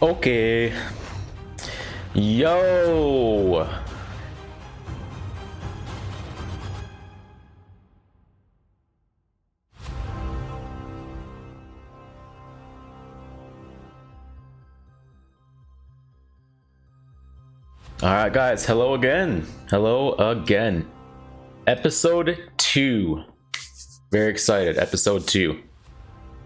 Okay. Yo. All right, guys. Hello again. Hello again. Episode 2. Very excited. Episode 2.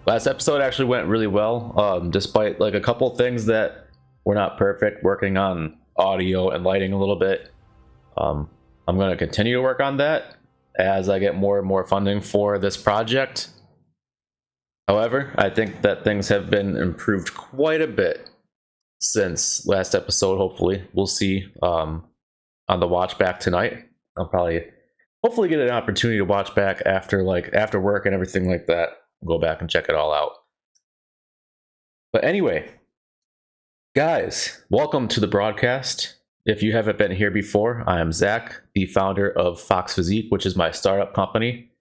Last episode actually went really well, despite like a couple things that were not perfect. Working on audio and lighting a little bit. I'm going to continue to work on that as I get more and more funding for this project. However, I think that things have been improved quite a bit since last episode. Hopefully, we'll see on the watch back tonight. I'll probably hopefully get an opportunity to watch back after work and everything like that. Go back and check it all out. But anyway, guys, welcome to the broadcast. If you haven't been here before, I am Zach, the founder of Physique, which is my startup company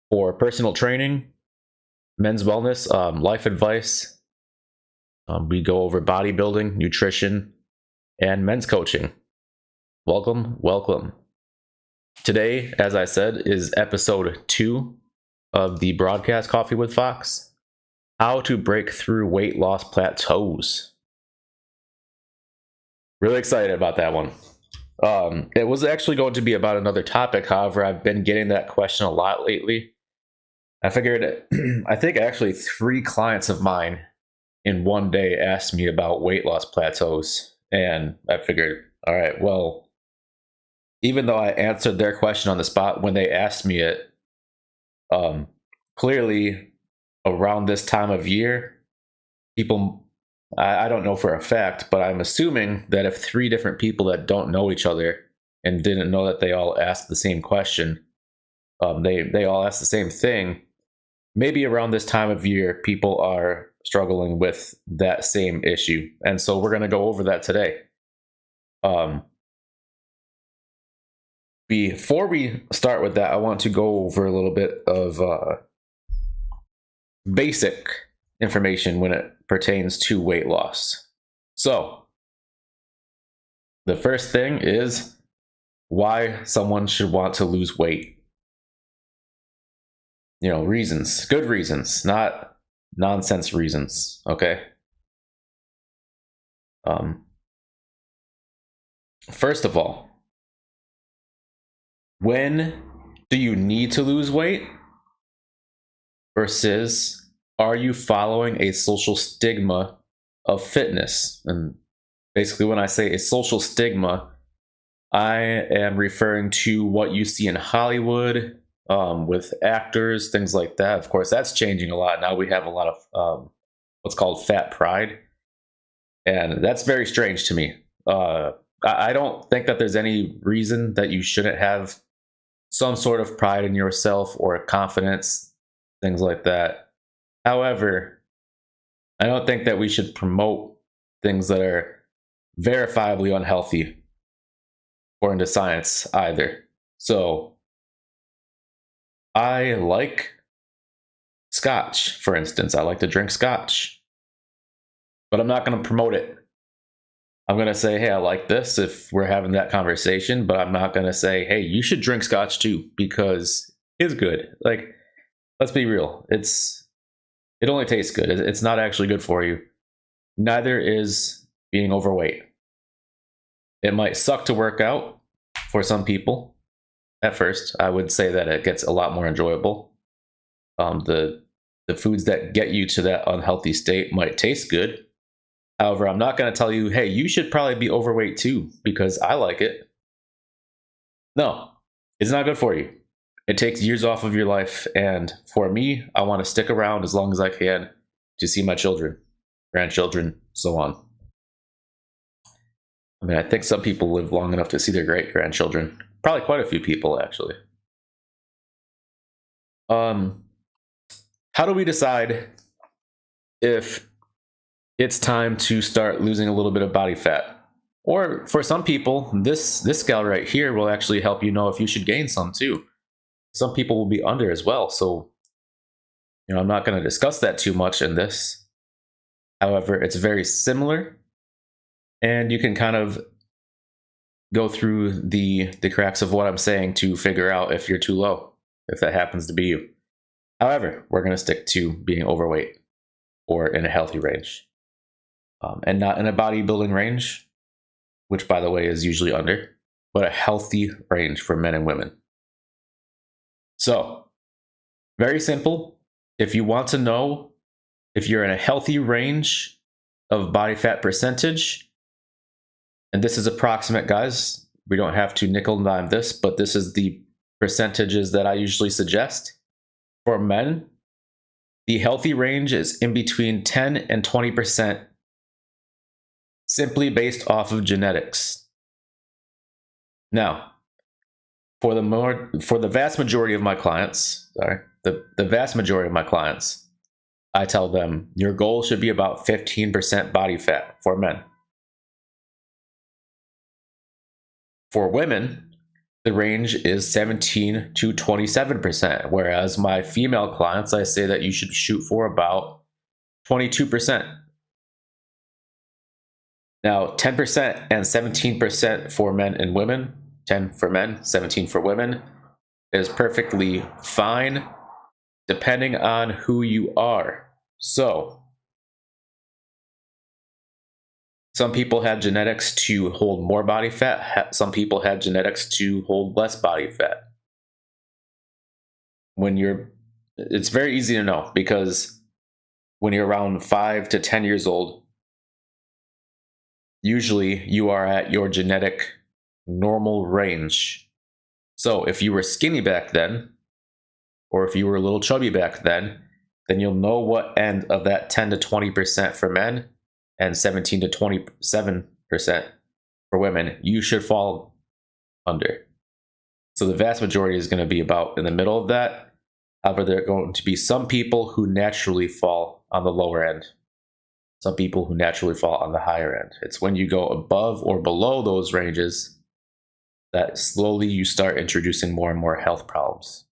for personal training, men's wellness, life advice. We go over bodybuilding, nutrition, and men's coaching. Welcome. Today, as I said, is episode 2 of the broadcast Coffee with Fox. How to break through weight loss plateaus. Really excited about that one. It was actually going to be about another topic. However, I've been getting that question a lot lately. I figured, I think actually 3 clients of mine in one day asked me about weight loss plateaus. And I figured, all right, well, even though I answered their question on the spot when they asked me it, clearly around this time of year, people, I don't know for a fact, but I'm assuming that if 3 different people that don't know each other and didn't know that they all asked the same question, they all asked the same thing, maybe around this time of year, people are struggling with that same issue. And so we're going to go over that today. Before we start with that, I want to go over a little bit of basic information when it pertains to weight loss. So, the first thing is why someone should want to lose weight. You know, reasons, good reasons, not nonsense reasons, okay? First of all, when do you need to lose weight versus are you following a social stigma of fitness? And basically when I say a social stigma, I am referring to what you see in Hollywood with actors, things like that. Of course, that's changing a lot. Now we have a lot of what's called fat pride. And that's very strange to me. I don't think that there's any reason that you shouldn't have some sort of pride in yourself or confidence, things like that. However, I don't think that we should promote things that are verifiably unhealthy according to science either. So I like scotch, for instance. I like to drink scotch, but I'm not going to promote it. I'm going to say, hey, I like this if we're having that conversation, but I'm not going to say, hey, you should drink scotch too because it's good. Like, let's be real. It only tastes good. It's not actually good for you. Neither is being overweight. It might suck to work out for some people. At first, I would say that it gets a lot more enjoyable. The foods that get you to that unhealthy state might taste good. However, I'm not going to tell you, hey, you should probably be overweight too, because I like it. No, it's not good for you. It takes years off of your life. And for me, I want to stick around as long as I can to see my children, grandchildren, so on. I mean, I think some people live long enough to see their great-grandchildren. Probably quite a few people, actually. How do we decide if it's time to start losing a little bit of body fat? Or for some people, this scale right here will actually help you know if you should gain some too. Some people will be under as well. So, I'm not going to discuss that too much in this. However, it's very similar, and you can kind of go through the cracks of what I'm saying to figure out if you're too low, if that happens to be you. However, we're going to stick to being overweight or in a healthy range, and not in a bodybuilding range, which, by the way, is usually under, but a healthy range for men and women. So, very simple. If you want to know if you're in a healthy range of body fat percentage, and this is approximate, guys, we don't have to nickel and dime this, but this is the percentages that I usually suggest. For men, the healthy range is in between 10 and 20%, simply based off of genetics. Now, for the vast majority of my clients, the vast majority of my clients, I tell them your goal should be about 15% body fat for men. For women, the range is 17 to 27%, whereas my female clients, I say that you should shoot for about 22%. Now, 10% and 17% for men and women, 10 for men, 17 for women, is perfectly fine depending on who you are. So, some people have genetics to hold more body fat. Some people have genetics to hold less body fat. It's very easy to know, because when you're around 5 to 10 years old, usually you are at your genetic normal range. So if you were skinny back then, or if you were a little chubby back then you'll know what end of that 10 to 20% for men and 17 to 27% for women you should fall under. So the vast majority is going to be about in the middle of that. However, there are going to be some people who naturally fall on the lower end, some people who naturally fall on the higher end. It's when you go above or below those ranges that slowly you start introducing more and more health problems.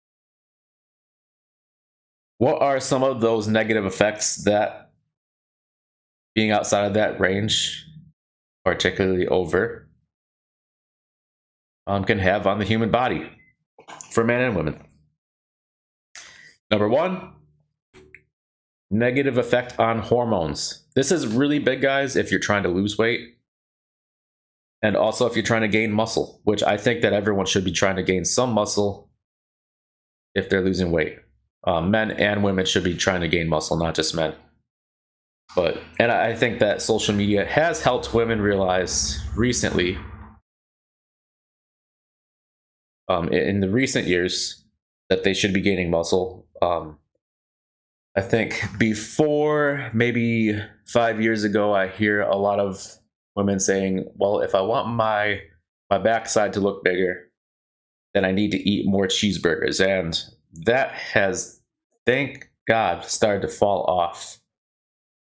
What are some of those negative effects that being outside of that range, particularly over, can have on the human body for men and women? Number one, negative effect on hormones. This is really big, guys, if you're trying to lose weight, and also if you're trying to gain muscle, which I think that everyone should be trying to gain some muscle if they're losing weight. Men and women should be trying to gain muscle, not just men. And I think that social media has helped women realize recently, in the recent years, that they should be gaining muscle. I think before, maybe 5 years ago, I hear a lot of women saying, well, if I want my backside to look bigger, then I need to eat more cheeseburgers. And that has, thank God, started to fall off.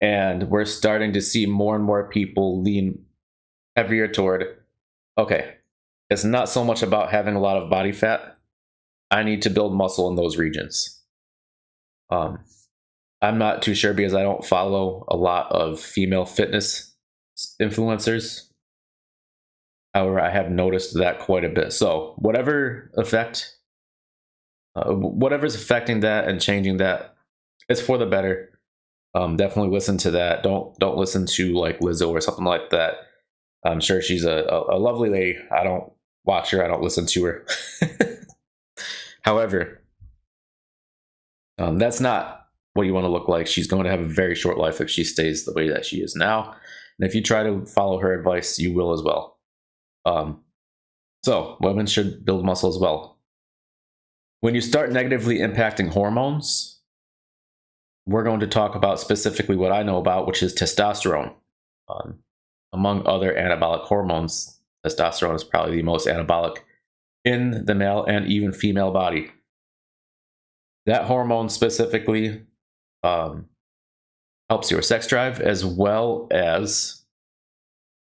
And we're starting to see more and more people lean heavier toward, okay, it's not so much about having a lot of body fat. I need to build muscle in those regions. I'm not too sure, because I don't follow a lot of female fitness influencers. However, I have noticed that quite a bit. So whatever's affecting that and changing that, it's for the better. Definitely listen to that. Don't listen to like Lizzo or something like that. I'm sure she's a lovely lady. I don't watch her. I don't listen to her. However, that's not what you want to look like. She's going to have a very short life if she stays the way that she is now. And if you try to follow her advice, you will as well. So women should build muscle as well. When you start negatively impacting hormones, we're going to talk about specifically what I know about, which is testosterone. Among other anabolic hormones, testosterone is probably the most anabolic in the male and even female body. That hormone specifically helps your sex drive, as well as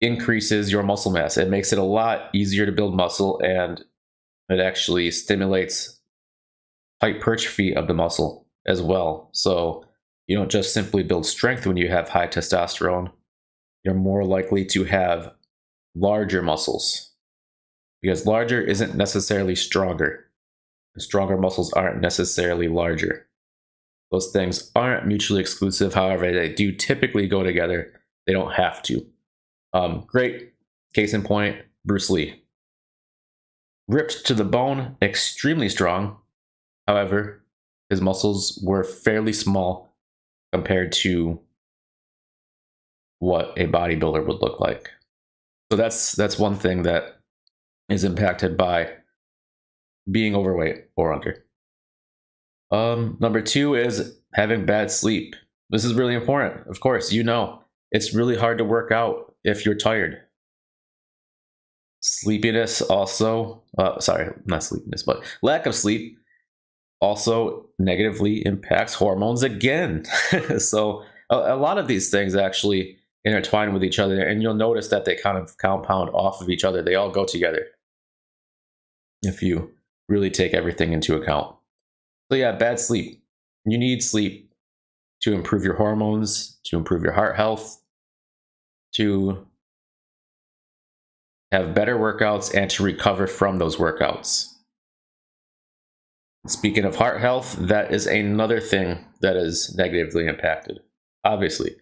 increases your muscle mass. It makes it a lot easier to build muscle, and it actually stimulates hypertrophy of the muscle as well. So You don't just simply build strength when you have high testosterone. You're more likely to have larger muscles, because larger isn't necessarily stronger. Stronger muscles aren't necessarily larger. Those things aren't mutually exclusive. However, they do typically go together. They don't have to. Great case in point, Bruce Lee. Ripped to the bone, extremely strong. However, his muscles were fairly small compared to what a bodybuilder would look like. So that's one thing that is impacted by being overweight or under. Number 2 is having bad sleep. This is really important. Of course, it's really hard to work out if you're tired. Sleepiness also, not sleepiness, but lack of sleep also negatively impacts hormones again. So a lot of these things actually intertwine with each other, and you'll notice that they kind of compound off of each other. They all go together if you really take everything into account. So yeah, bad sleep. You need sleep to improve your hormones, to improve your heart health, to have better workouts, and to recover from those workouts. Speaking of heart health, that is another thing that is negatively impacted. Obviously,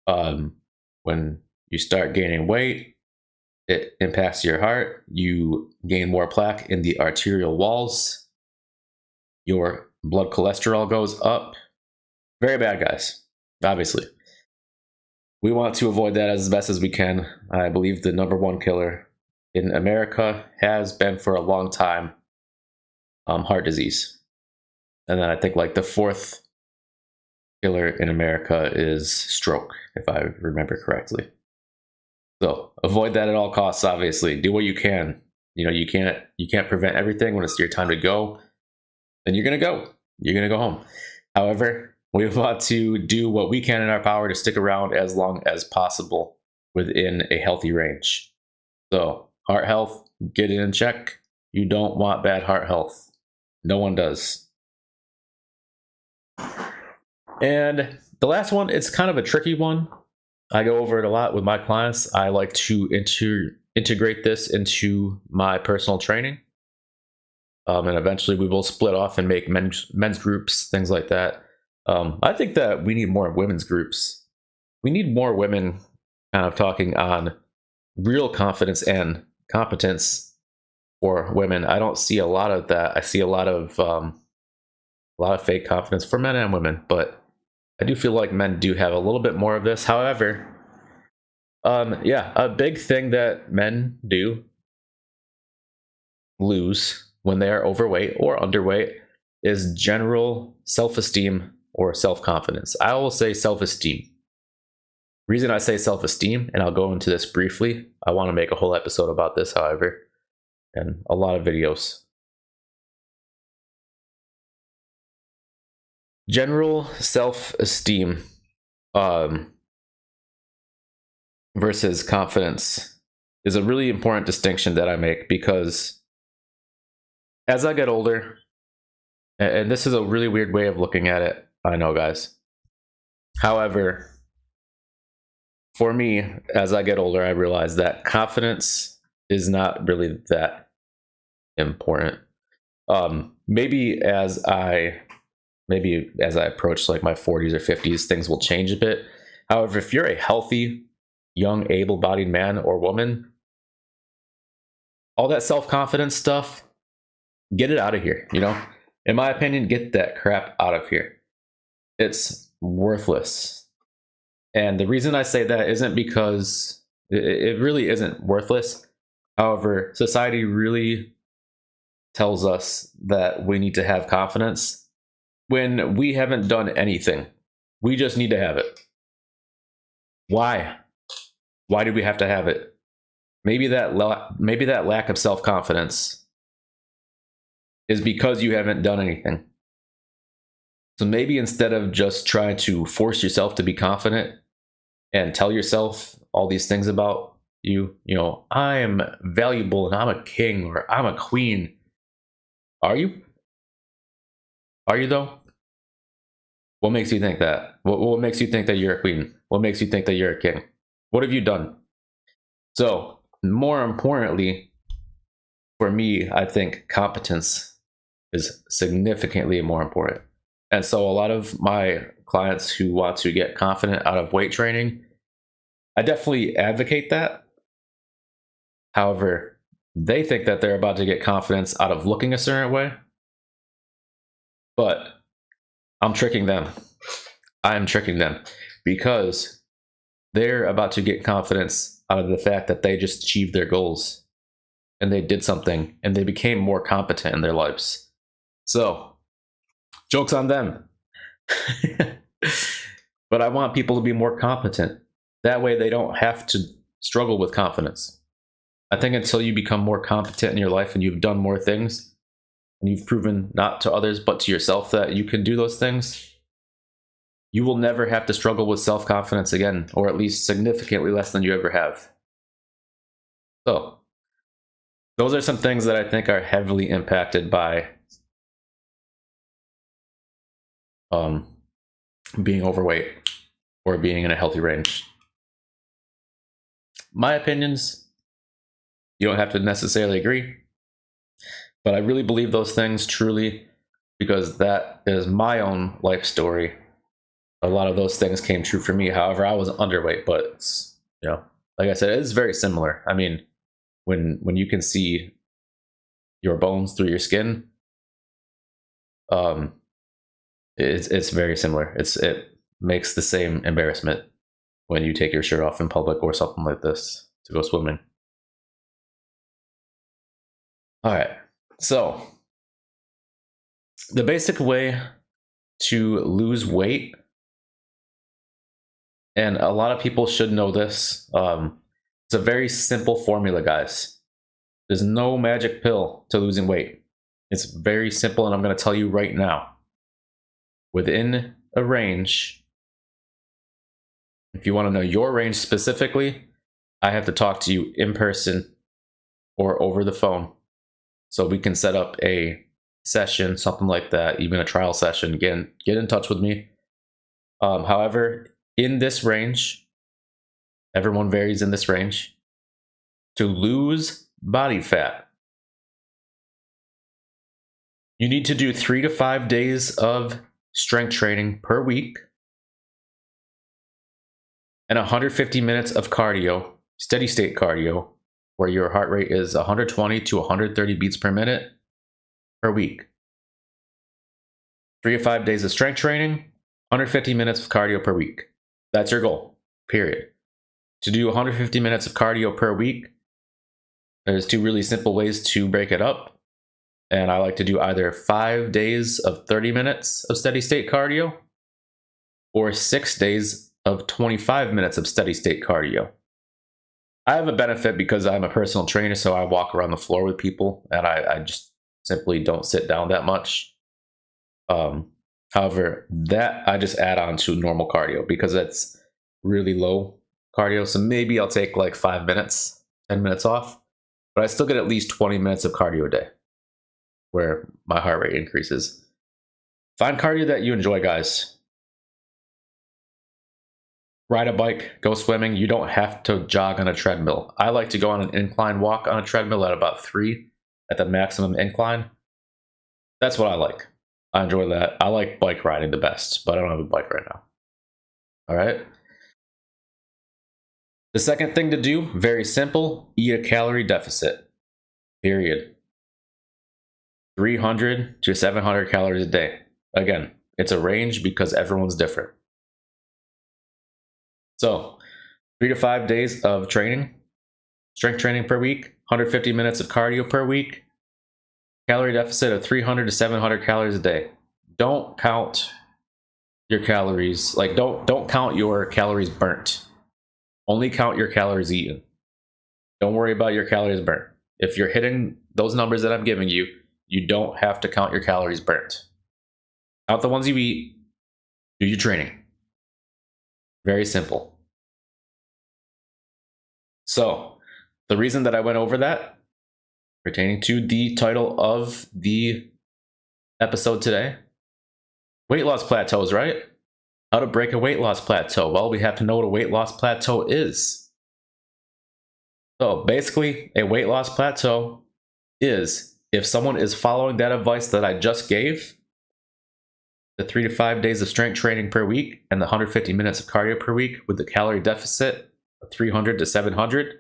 when you start gaining weight, it impacts your heart. You gain more plaque in the arterial walls. Your blood cholesterol goes up. Very bad, guys, obviously. We want to avoid that as best as we can. I believe the #1 killer in America has been for a long time heart disease. And then I think like the 4th killer in America is stroke, if I remember correctly. So avoid that at all costs, obviously. Do what you can. You can't prevent everything. When it's your time to go, then you're going to go. You're going to go home. However, we want to do what we can in our power to stick around as long as possible within a healthy range. So heart health, get it in check. You don't want bad heart health. No one does. And the last one, it's kind of a tricky one. I go over it a lot with my clients. I like to integrate this into my personal training. And eventually we will split off and make men's groups, things like that. I think that we need more women's groups. We need more women kind of talking on real confidence and competence for women. I don't see a lot of that. I see a lot of fake confidence for men and women, but I do feel like men do have a little bit more of this. However, a big thing that men do lose when they are overweight or underweight is general self-esteem or self-confidence. I will say self-esteem. Reason I say self-esteem, and I'll go into this briefly. I want to make a whole episode about this, however, and a lot of videos. General self-esteem versus confidence is a really important distinction that I make, because as I get older, and this is a really weird way of looking at it, I know, guys. However, for me, as I get older, I realize that confidence is not really that important. Maybe as I approach like my 40s or 50s, things will change a bit. However, if you're a healthy, young, able-bodied man or woman, all that self-confidence stuff, get it out of here. In my opinion, get that crap out of here. It's worthless. And the reason I say that isn't because it really isn't worthless. However, society really tells us that we need to have confidence when we haven't done anything. We just need to have it. Why? Why do we have to have it? Maybe that lack of self-confidence is because you haven't done anything. So maybe instead of just trying to force yourself to be confident and tell yourself all these things about you, I am valuable and I'm a king or I'm a queen. Are you? Are you though? What makes you think that? What makes you think that you're a queen? What makes you think that you're a king? What have you done? So, more importantly, for me, I think competence is significantly more important. And so, a lot of my clients who want to get confident out of weight training, I definitely advocate that. However, they think that they're about to get confidence out of looking a certain way, but I'm tricking them. I am tricking them because they're about to get confidence out of the fact that they just achieved their goals and they did something and they became more competent in their lives. So, joke's on them. But I want people to be more competent. That way they don't have to struggle with confidence. I think until you become more competent in your life and you've done more things and you've proven not to others but to yourself that you can do those things, you will never have to struggle with self-confidence again, or at least significantly less than you ever have. So, those are some things that I think are heavily impacted by being overweight or being in a healthy range. My opinions, you don't have to necessarily agree, but I really believe those things truly because that is my own life story. A lot of those things came true for me. However, I was underweight, but it's, like I said, it's very similar. I mean, when you can see your bones through your skin, it's very similar. It makes the same embarrassment when you take your shirt off in public or something like this to go swimming. All right, so the basic way to lose weight, and a lot of people should know this, it's a very simple formula, guys. There's no magic pill to losing weight. It's very simple, and I'm going to tell you right now. Within a range, if you want to know your range specifically, I have to talk to you in person or over the phone. So we can set up a session, something like that, even a trial session. Again, get in touch with me. However, in this range, everyone varies in this range. To lose body fat, you need to do 3 to 5 days of strength training per week and 150 minutes of cardio, steady state cardio, where your heart rate is 120 to 130 beats per minute per week. 3 to 5 days of strength training, 150 minutes of cardio per week. That's your goal, period. To do 150 minutes of cardio per week, there's 2 really simple ways to break it up. And I like to do either 5 days of 30 minutes of steady state cardio or 6 days of 25 minutes of steady state cardio. I have a benefit because I'm a personal trainer, so I walk around the floor with people and I just simply don't sit down that much. However, that I just add on to normal cardio because that's really low cardio. So maybe I'll take like 5 minutes, 10 minutes off, but I still get at least 20 minutes of cardio a day where my heart rate increases. Find cardio that you enjoy, guys. Ride a bike, go swimming. You don't have to jog on a treadmill. I like to go on an incline walk on a treadmill at about 3 at the maximum incline. That's what I like. I enjoy that. I like bike riding the best, but I don't have a bike right now. All right. The second thing to do, very simple, eat a calorie deficit, period. 300 to 700 calories a day. Again, it's a range because everyone's different. So 3 to 5 days of training, strength training per week, 150 minutes of cardio per week, calorie deficit of 300 to 700 calories a day. Don't count your calories. Like don't count your calories burnt. Only count your calories eaten. Don't worry about your calories burnt. If you're hitting those numbers that I'm giving you, you don't have to count your calories burnt. Count the ones you eat, do your training. Very simple. So, the reason that I went over that, pertaining to the title of the episode today, Weight loss plateaus, right? How to break a weight loss plateau? Well, we have to know what a weight loss plateau is. So basically, a weight loss plateau is if someone is following that advice that I just gave, the 3 to 5 days of strength training per week and the 150 minutes of cardio per week with the calorie deficit of 300 to 700,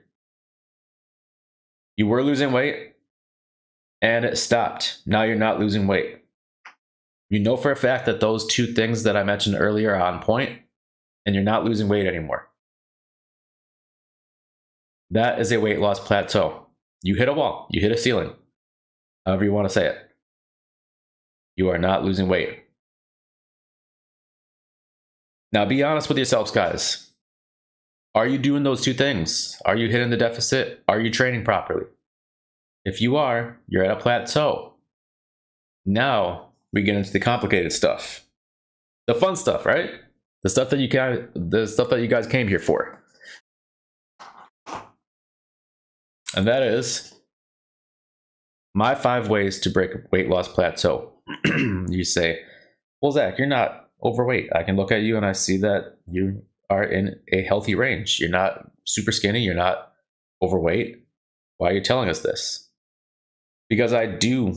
you were losing weight and it stopped. Now you're not losing weight. You know for a fact that those two things that I mentioned earlier are on point and you're not losing weight anymore. That is a weight loss plateau. You hit a wall, you hit a ceiling, however you want to say it. You are not losing weight. Now be honest with yourselves, guys. Are you doing those two things? Are you hitting the deficit? Are you training properly? If you are, you're at a plateau. Now we get into the complicated stuff. The fun stuff, right? The stuff that you guys came here for. And that is my 5 ways to break a weight loss plateau. You say, well, Zach, you're not overweight. I can look at you and I see that you are in a healthy range. You're not super skinny. You're not overweight. Why are you telling us this? Because I do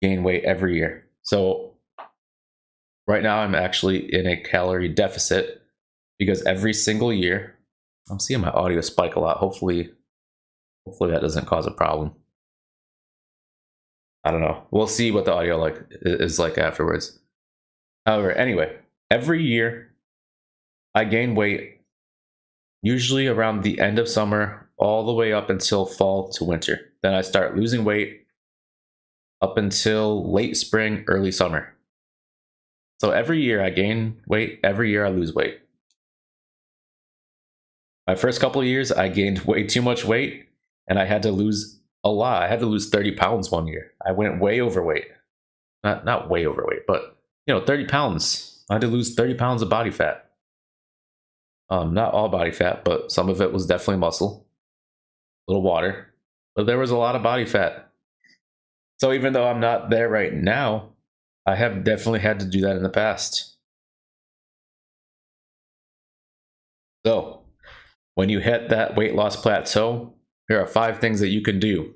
gain weight every year. So right now I'm actually in a calorie deficit because every single year, I'm seeing my audio spike a lot. Hopefully that doesn't cause a problem. I don't know. We'll see what the audio is like afterwards. However, anyway, every year I gain weight, usually around the end of summer, all the way up until fall to winter. Then I start losing weight up until late spring, early summer. So every year I gain weight, every year I lose weight. My first couple of years, I gained way too much weight and I had to lose a lot. I had to lose 30 pounds one year. I went way overweight. Not way overweight, but 30 pounds. I had to lose 30 pounds of body fat. Not all body fat, but some of it was definitely muscle, a little water, but there was a lot of body fat. So even though I'm not there right now, I have definitely had to do that in the past. So when you hit that weight loss plateau, here are 5 things that you can do.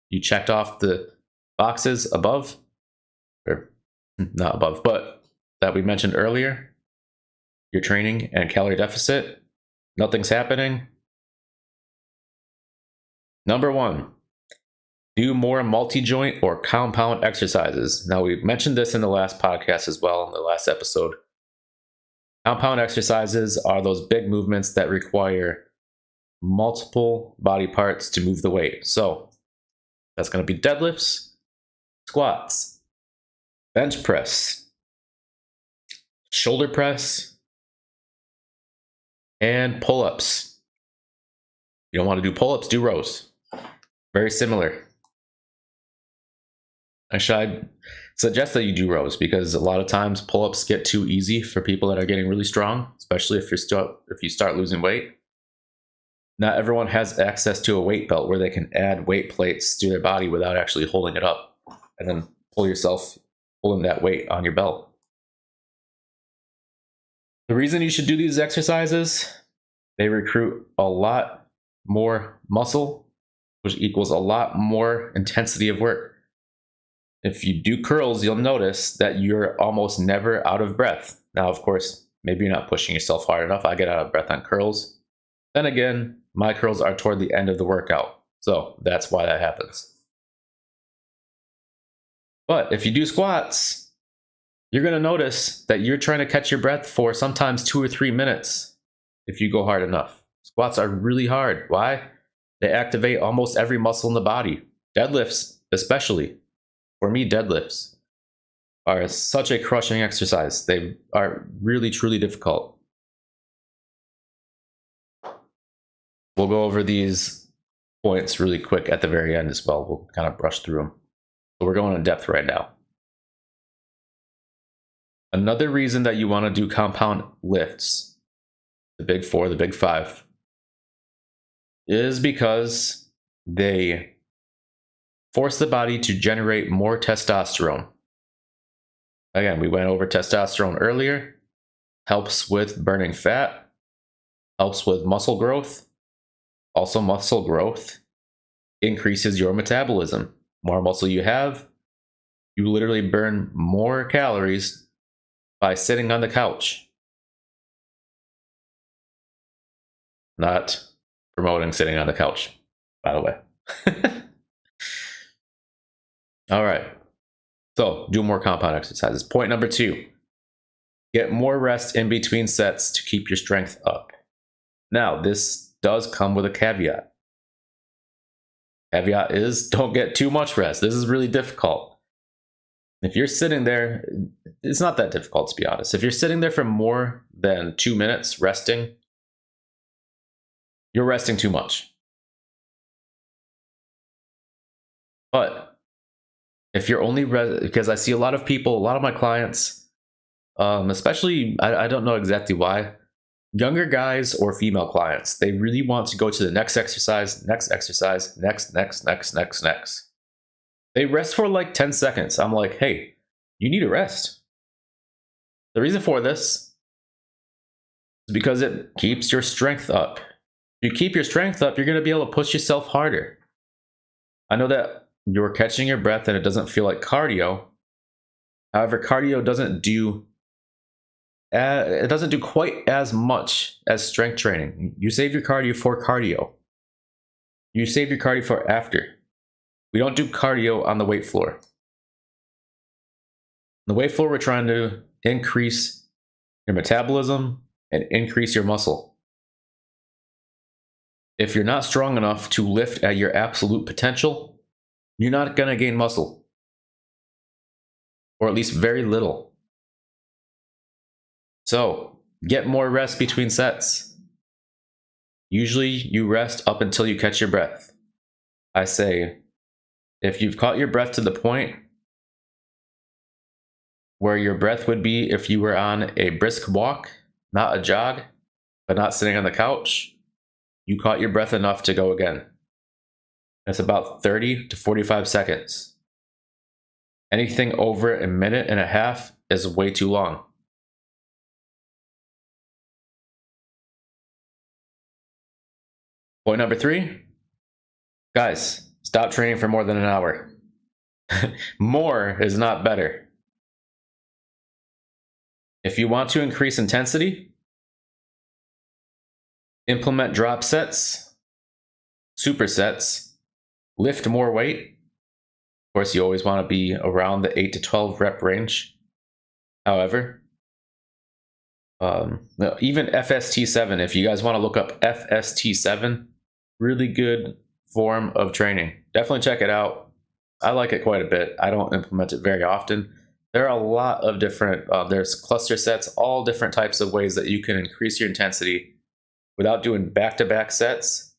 You checked off the boxes above, or not above, but that we mentioned earlier. Your training and calorie deficit. Nothing's happening. Number 1, do more multi-joint or compound exercises. Now, we mentioned this in the last podcast as well, in the last episode. Compound exercises are those big movements that require multiple body parts to move the weight. So that's going to be deadlifts, squats, bench press, shoulder press, and pull-ups. You don't want to do pull-ups, do rows. Very similar. Actually, I'd suggest that you do rows because a lot of times pull-ups get too easy for people that are getting really strong, especially if you start losing weight. Not everyone has access to a weight belt where they can add weight plates to their body without actually holding it up and then pulling that weight on your belt. The reason you should do these exercises, they recruit a lot more muscle, which equals a lot more intensity of work. If you do curls, you'll notice that you're almost never out of breath. Now, of course, maybe you're not pushing yourself hard enough. I get out of breath on curls. Then again, my curls are toward the end of the workout. So that's why that happens. But if you do squats, you're going to notice that you're trying to catch your breath for sometimes 2 or 3 minutes if you go hard enough. Squats are really hard. Why? They activate almost every muscle in the body. Deadlifts, especially. For me, deadlifts are such a crushing exercise. They are really, truly difficult. We'll go over these points really quick at the very end as well. We'll kind of brush through them. So we're going in depth right now. Another reason that you want to do compound lifts, the big 4, the big 5, is because they force the body to generate more testosterone. Again, we went over testosterone earlier. Helps with burning fat. Helps with muscle growth. Also, muscle growth increases your metabolism. More muscle you have, you literally burn more calories by sitting on the couch. Not promoting sitting on the couch, by the way. All right. So do more compound exercises. Point number 2, get more rest in between sets to keep your strength up. Now, this does come with a caveat. Caveat is don't get too much rest. This is really difficult. If you're sitting there, it's not that difficult, to be honest. If you're sitting there for more than 2 minutes resting, you're resting too much. But if you're only, because I see a lot of people, a lot of my clients, especially, I don't know exactly why, younger guys or female clients, they really want to go to the next exercise, next. They rest for like 10 seconds. I'm like, hey, you need a rest. The reason for this is because it keeps your strength up. If you keep your strength up, you're going to be able to push yourself harder. I know that you're catching your breath and it doesn't feel like cardio. However, cardio doesn't do quite as much as strength training. You save your cardio for cardio. You save your cardio for after. We don't do cardio on the weight floor. On the weight floor, we're trying to increase your metabolism and increase your muscle. If you're not strong enough to lift at your absolute potential, you're not going to gain muscle. Or at least very little. So, get more rest between sets. Usually, you rest up until you catch your breath. I say, if you've caught your breath to the point where your breath would be if you were on a brisk walk, not a jog, but not sitting on the couch, you caught your breath enough to go again. That's about 30 to 45 seconds. Anything over a minute and a half is way too long. Point number 3, guys, stop training for more than an hour. More is not better. If you want to increase intensity, implement drop sets, supersets, lift more weight. Of course, you always want to be around the 8 to 12 rep range. However, even FST7, if you guys want to look up FST7, really good form of training. Definitely check it out. I like it quite a bit. I don't implement it very often. There are a lot of different, there's cluster sets, all different types of ways that you can increase your intensity without doing back-to-back sets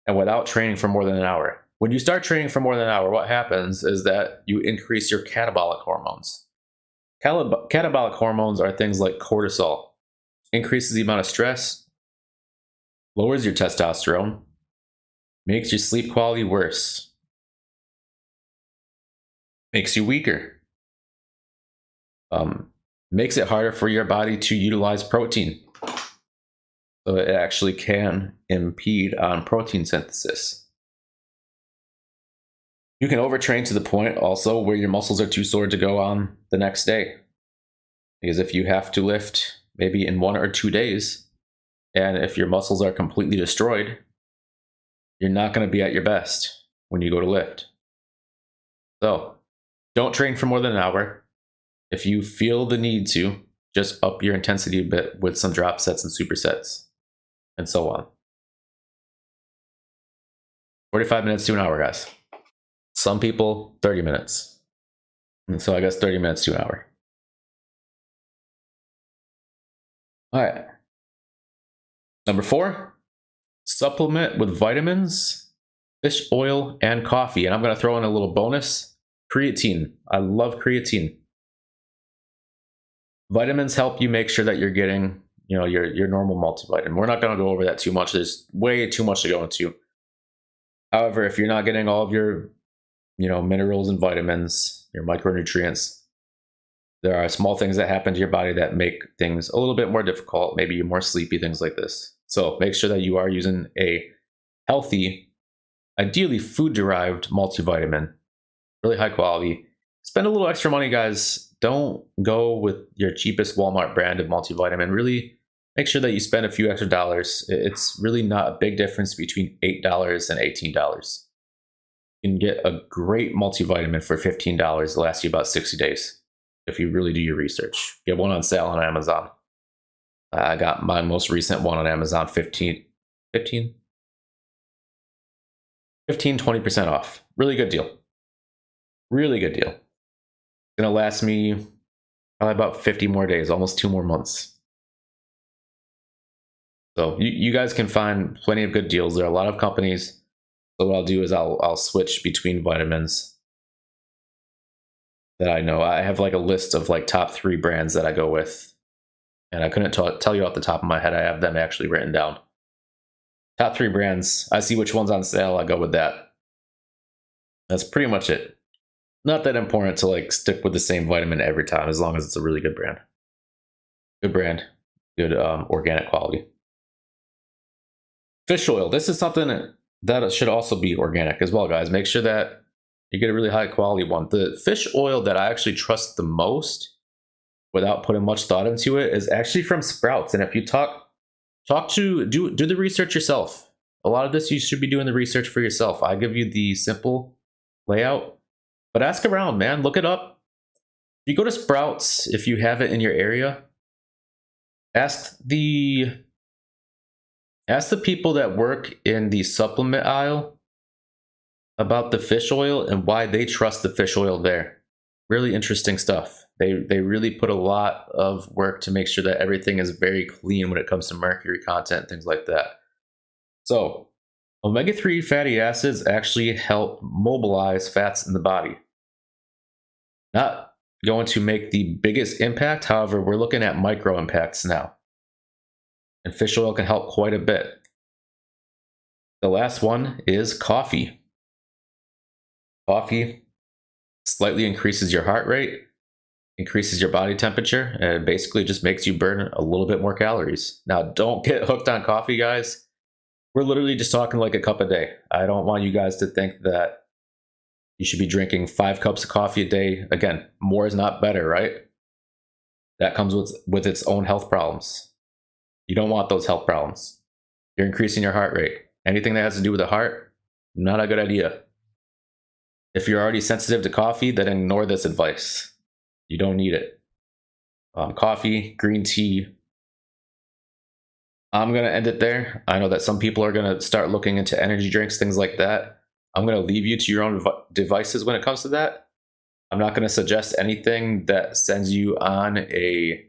and without training for more than an hour. When you start training for more than an hour, what happens is that you increase your catabolic hormones. Catabolic hormones are things like cortisol. Increases the amount of stress, lowers your testosterone, makes your sleep quality worse, makes you weaker, makes it harder for your body to utilize protein. So it actually can impede on protein synthesis. You can overtrain to the point also where your muscles are too sore to go on the next day. Because if you have to lift maybe in 1 or 2 days, and if your muscles are completely destroyed, you're not going to be at your best when you go to lift. So don't train for more than an hour. If you feel the need to, just up your intensity a bit with some drop sets and supersets, and so on. 45 minutes to an hour, guys. Some people, 30 minutes. And so I guess 30 minutes to an hour. All right. Number 4, supplement with vitamins, fish oil, and coffee. And I'm going to throw in a little bonus, creatine. I love creatine. Vitamins help you make sure that you're getting, your normal multivitamin. We're not going to go over that too much. There's way too much to go into. However, if you're not getting all of your, minerals and vitamins, your micronutrients, There are small things that happen to your body that make things a little bit more difficult. Maybe you're more sleepy, things like this. So make sure that you are using a healthy, ideally food-derived multivitamin, really high quality. Spend a little extra money, guys. Don't go with your cheapest Walmart brand of multivitamin. Really make sure that you spend a few extra dollars. It's really not a big difference between $8 and $18. You can get a great multivitamin for $15. It'll last you about 60 days if you really do your research. Get one on sale on Amazon. I got my most recent one on Amazon, 20% off. Really good deal. Really good deal. It's gonna last me probably about 50 more days, almost 2 more months. So you guys can find plenty of good deals. There are a lot of companies. So what I'll do is I'll switch between vitamins that I know. I have like a list of like top 3 brands that I go with, and I couldn't tell you off the top of my head. I have them actually written down. Top 3 brands. I see which one's on sale. I go with that. That's pretty much it. Not that important to like stick with the same vitamin every time, as long as it's a really good brand. Good brand, good organic quality. Fish oil. This is something that should also be organic as well, guys. Make sure that you get a really high quality one. The fish oil that I actually trust the most, without putting much thought into it, is actually from Sprouts. And if you do the research yourself. A lot of this you should be doing the research for yourself. I give you the simple layout, but ask around, man. Look it up. If you go to Sprouts, if you have it in your area, ask the people that work in the supplement aisle about the fish oil and why they trust the fish oil there. Really interesting stuff. They really put a lot of work to make sure that everything is very clean when it comes to mercury content, things like that. So omega-3 fatty acids actually help mobilize fats in the body. Not going to make the biggest impact. However, we're looking at micro impacts now. And fish oil can help quite a bit. The last one is coffee. Coffee slightly increases your heart rate, increases your body temperature, and basically just makes you burn a little bit more calories. Now, don't get hooked on coffee, guys. We're literally just talking like a cup a day. I don't want you guys to think that you should be drinking 5 cups of coffee a day. Again, more is not better, right? That comes with its own health problems. You don't want those health problems. You're increasing your heart rate. Anything that has to do with the heart, not a good idea. If you're already sensitive to coffee, then ignore this advice. You don't need it. Coffee, green tea. I'm going to end it there. I know that some people are going to start looking into energy drinks, things like that. I'm going to leave you to your own devices when it comes to that. I'm not going to suggest anything that sends you on a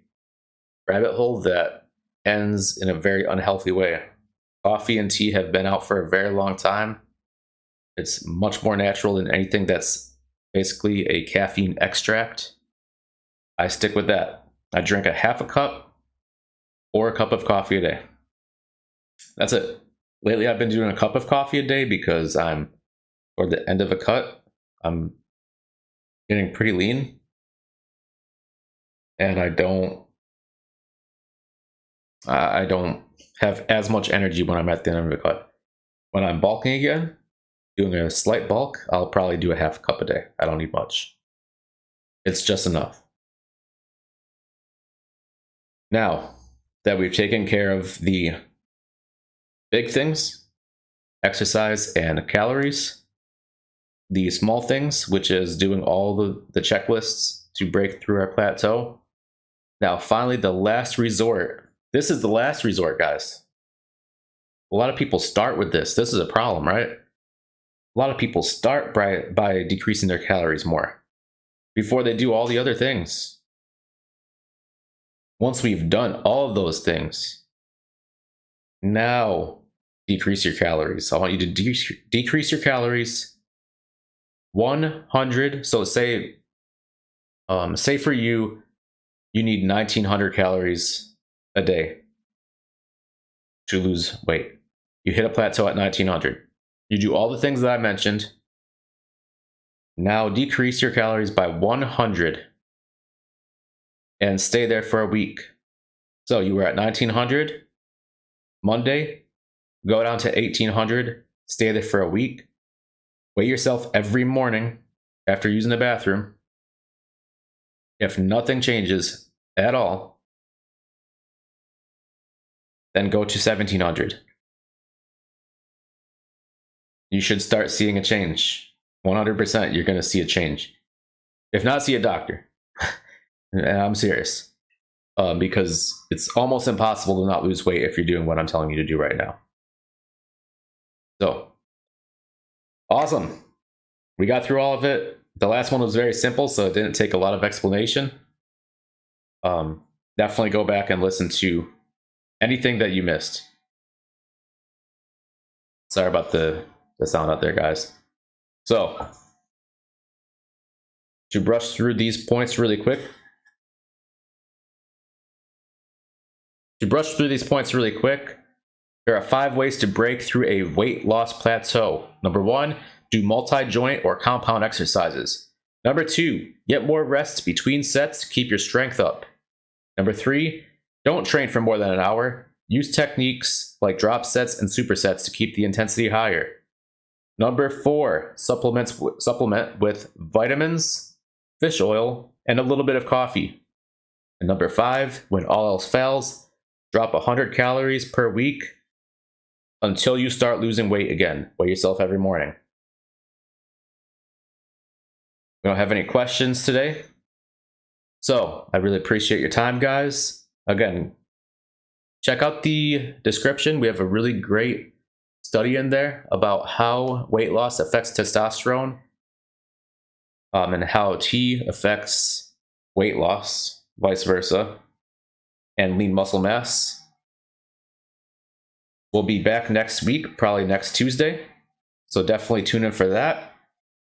rabbit hole that ends in a very unhealthy way. Coffee and tea have been out for a very long time. It's much more natural than anything that's basically a caffeine extract. I stick with that. I drink a half a cup or a cup of coffee a day. That's it. Lately, I've been doing a cup of coffee a day because I'm toward the end of a cut. I'm getting pretty lean, and I don't have as much energy when I'm at the end of a cut. When I'm bulking again, doing a slight bulk, I'll probably do a half cup a day. I don't need much. It's just enough. Now that we've taken care of the big things, exercise and calories, the small things, which is doing all the checklists to break through our plateau. Now, finally, the last resort. This is the last resort, guys. A lot of people start with this. This is a problem, right? A lot of people start by decreasing their calories more before they do all the other things. Once we've done all of those things, now decrease your calories. I want you to decrease your calories 100. So say for you need 1900 calories a day to lose weight. You hit a plateau at 1900. You do all the things that I mentioned. Now decrease your calories by 100 and stay there for a week. So you were at 1900 Monday, go down to 1800, stay there for a week, weigh yourself every morning after using the bathroom. If nothing changes at all, then go to 1700. You should start seeing a change. 100% you're going to see a change. If not, see a doctor. I'm serious. Because it's almost impossible to not lose weight if you're doing what I'm telling you to do right now. So, awesome. We got through all of it. The last one was very simple, so it didn't take a lot of explanation. Definitely go back and listen to anything that you missed. Sorry about the sound out there, guys. So, to brush through these points really quick. There are 5 ways to break through a weight loss plateau. Number 1, do multi-joint or compound exercises. Number 2, get more rest between sets to keep your strength up. Number 3, don't train for more than an hour. Use techniques like drop sets and supersets to keep the intensity higher. Number 4, supplement with vitamins, fish oil, and a little bit of coffee. And number 5, when all else fails, drop 100 calories per week until you start losing weight again. Weigh yourself every morning. We don't have any questions today. So I really appreciate your time, guys. Again, check out the description. We have a really great study in there about how weight loss affects testosterone and how T affects weight loss, vice versa, and lean muscle mass. We'll be back next week, probably next Tuesday. So definitely tune in for that.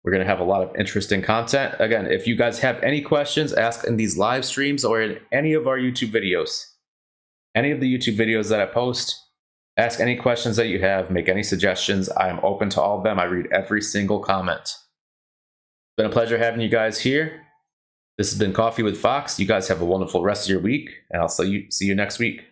We're going to have a lot of interesting content. Again, if you guys have any questions, ask in these live streams or in any of our YouTube videos. Any of the YouTube videos that I post, ask any questions that you have, make any suggestions. I am open to all of them. I read every single comment. It's been a pleasure having you guys here. This has been Coffee with Fox. You guys have a wonderful rest of your week, and I'll see you next week.